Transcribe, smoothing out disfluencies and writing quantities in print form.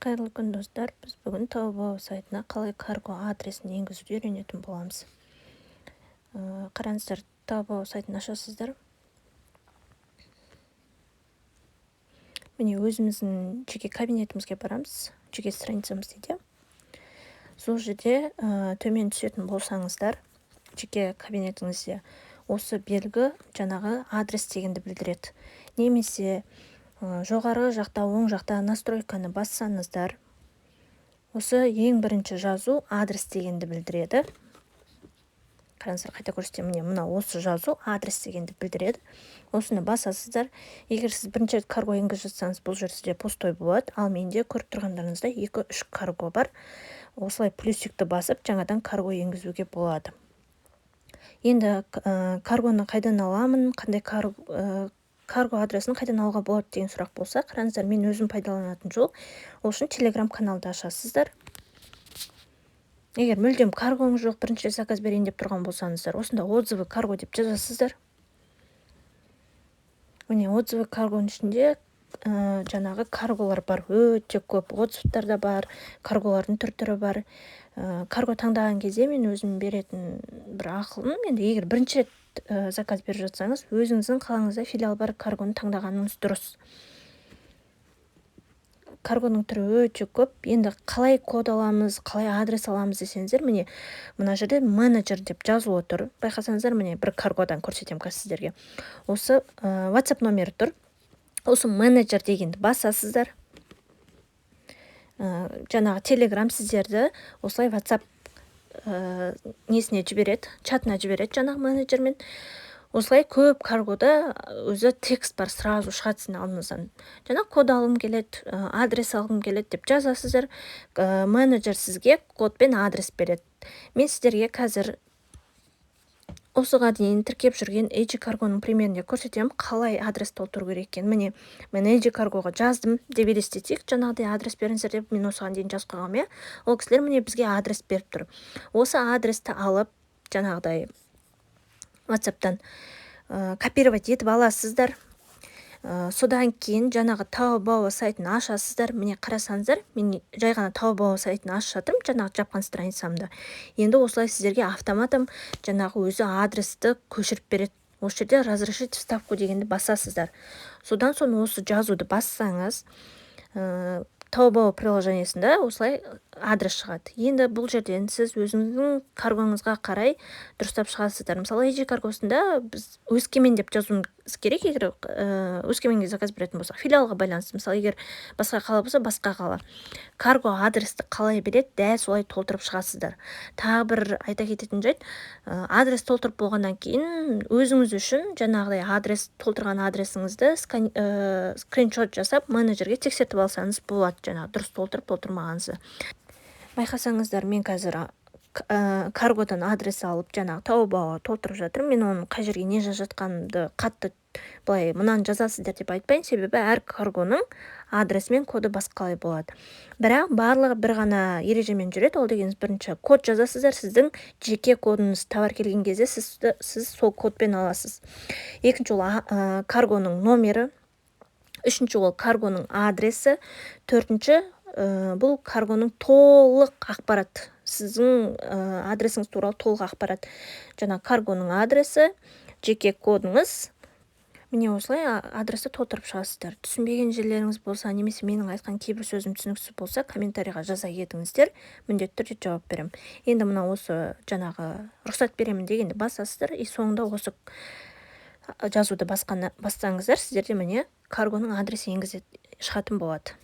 Қайырлы күн, достар. Біз бүгін Taobao сайтына қалай карго адресін енгізуді үйренетін боламыз. Қараңыздар, Taobao сайтын ашасыздар. Міне өзіміздің жеке кабинетімізге барамыз, жеке страницамыз дейді. Сол жерде төмен түсетін болсаңыздар, жеке кабинетіңізде осы белгі жаңағы адрес дегенді білдіреді. Немесе жоғары жақта, оң жақта настройканы бассаңыздар, осы ең бірінші жазу адрес дегенді білдіреді. Қараңыздар, қайта көрсетемін, міне осы жазу адрес дегенді білдіреді. Осыны басасыздар. Егер сіз бірінші рет карго енгізіп жатсаңыз, бұл жер сізде пустой болады. Ал менде көріп тұрғандарыңызда 2-3 карго бар. Осылай плюсикті басып, жаңадан карго енгізуге болады. Енді каргоны қайдан аламын, қандай карго адресін қайдан алуға болады деген сұрақ болса, қараңыздар, мен өзім пайдаланатын жол. Ол үшін Telegram каналды ашасыздар. Егер мүлдем каргоңыз жоқ, бірінші заказ берейін деп тұрған болсаңыздар, осында отзывы карго деп жазасыздар. Міне отзывы каргоның ішінде жаңағы карголар бар, өте көп. Отзывтар да бар, карголардың түр-түрі бар. Карго таңдаған кезде мен өзім беретін бір ақылым, енді егер бірінші рет заказ беріп жатсаңыз, өзіңіздің қалаңызда филиал бар каргоны таңдағаныңыз дұрыс. Каргоның түрі өте көп. Енді қалай код аламыз, қалай адрес аламыз десеңіздер, міне мына жерде менеджер деп жазылып отыр. Байқасаңыздар, міне бір каргодан көрсетемін сіздерге. Осы WhatsApp номері тұр. Осы менеджер дегенді басасыздар. Жаңағы Telegram сіздерді осылай WhatsApp несіне жібереді, чатына жібереді жаңағы менеджермен. Осылай көп каргода өзі текст бар, сразу шығатсын алдыңыздан. Жаңа код алғым келеді, адрес алғым келеді деп жазасыздар. Менеджер сізге код пен адрес береді. Мен сіздерге қазір осыға дейін тіркеп жүрген AG Cargoның примерінде көрсетемін, қалай адрес толтыру керек екенін. Міне, мен AG Cargoға жаздым деп елестетейік, жаңағыдай адрес беріңіздер деп мен осыған дейін жазып қойғанмын. Ол кісілер міне бізге адрес беріп тұр. Осы адресті алып, жаңағыдай WhatsApp-тан копировать етіп аласыздар. Содан кейін жаңағы Taobao сайтын ашасыздар. Міне қарасаңыздар, мен жай ғана Taobao сайтын ашып жатырмын, жаңағы жапқан страницамды. Енді осылай сіздерге автоматом жаңағы өзі адресті көшіріп береді. Осы жерде разрешить вставку дегенді басасыздар. Содан соң осы жазуды бассаңыз, Taobao приложениесінде осылай адрес шығады. Енді бұл жерден сіз өзіңіздің каргоңызға қарай дұрыстап шығасыздар. Мысалы, AG Cargo'сында біз Өскемен деп жазуымыз керек, егер Өскеменге заказ беретін болсақ, филиалға байланысты. Мысалы, егер басқа қала болса, басқа қала. Карго адресті қалай береді, дәл солай толтырып шығасыздар. Тағы бір айта кететін жайт, адрес толтырып болғаннан кейін өзіңіз үшін жаңағыдай адрес толтырған адресіңізді скриншот жасап менеджерге тексертіп алсаңыз болады, жаңағы дұрыс толтырмағаныңызды. Байқасаңыздар, мен қазір каргодан адрес алып, жаңағы Taobao толтырып жатырмын. Мен оның қай жерге не жазып жатқанымды қатты былай мынаны жазасыздар деп айтпайын, себебі әр каргоның адресі мен коды басқалай болады. Бірақ барлығы бір ғана ережемен жүреді. Ол дегеніңіз, бірінші код жазасыздар, сіздің жеке кодыңыз товар келген кезде сіз сол кодпен аласыз. Екінші ол каргоның номері, үшінші ол каргоның адресі, төртінші бұл каргоның толық ақпарат, сіздің адресіңіз туралы толық ақпарат. Жаңа каргоның адресі, жеке кодыңыз. Міне осылай адресті толтырып шығасыздар. Түсінбеген жерлеріңіз болса, немесе менің айтқан кейбір сөзім түсініксіз болса, комментарийға жаза кетіңіздер, міндетті түрде жауап беремін. Енді мына осы жаңағы рұқсат беремін дегенде басасыздар, и соңында осы жазуды бассаңыздар, сіздерде міне каргоның адресі шығатын болады.